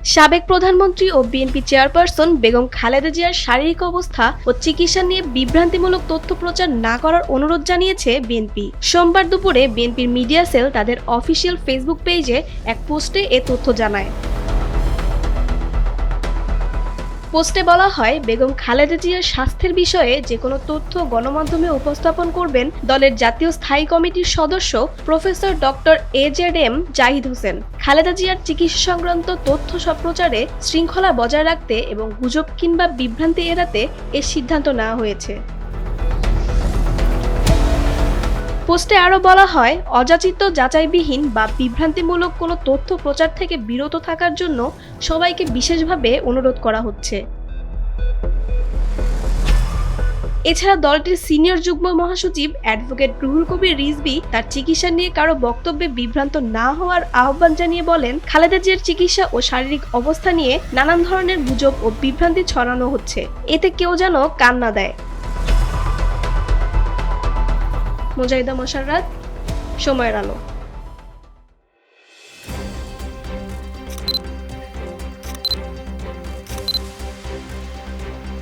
সাবেক প্রধানমন্ত্রী ও BNP chairperson Begum Khaleda জিয়ার শারীরিক অবস্থা ও চিকিৎসা নিয়ে বিভ্রান্তিমূলক তথ্য প্রচার না করার অনুরোধ জানিয়েছে বিএনপি। সোমবার দুপুরে বিএনপির মিডিয়া সেল তাদের অফিসিয়াল ফেসবুক পেজে এক পোস্টে এ তথ্য জানায়। পোস্টে বলা হয়, বেগম খালেদা জিয়ার স্বাস্থ্যের বিষয়ে যে কোনো তথ্য গণমাধ্যমে উপস্থাপন করবেন দলের জাতীয় স্থায়ী কমিটির সদস্য professor doctor AZM Zahid Hossain. Khaleda জিয়ার চিকিৎসা সংক্রান্ত তথ্য সম্প্রচারে শৃঙ্খলা বজায় রাখতে এবং গুজব কিংবা বিভ্রান্তি এড়াতে এ সিদ্ধান্ত নেওয়া হয়েছে। পোস্টে আরও বলা হয়, অযাচিত, যাচাইবিহীন বা বিভ্রান্তিমূলক কোনো তথ্য প্রচার থেকে বিরত থাকার জন্য সবাইকে বিশেষভাবে অনুরোধ করা হচ্ছে। এছাড়া দলটির সিনিয়র যুগ্ম মহাসচিব অ্যাডভোকেট রুহুল কবির রিজভী তার চিকিৎসা নিয়ে কারো বক্তব্যে বিভ্রান্ত না হওয়ার আহ্বান জানিয়ে বলেন, খালেদা জিয়ার চিকিৎসা ও শারীরিক অবস্থা নিয়ে নানান ধরনের গুজব ও বিভ্রান্তি ছড়ানো হচ্ছে, এতে কেউ যেন কান না দেয়। মুজাহিদা মোশাররত, সময়ের আলো।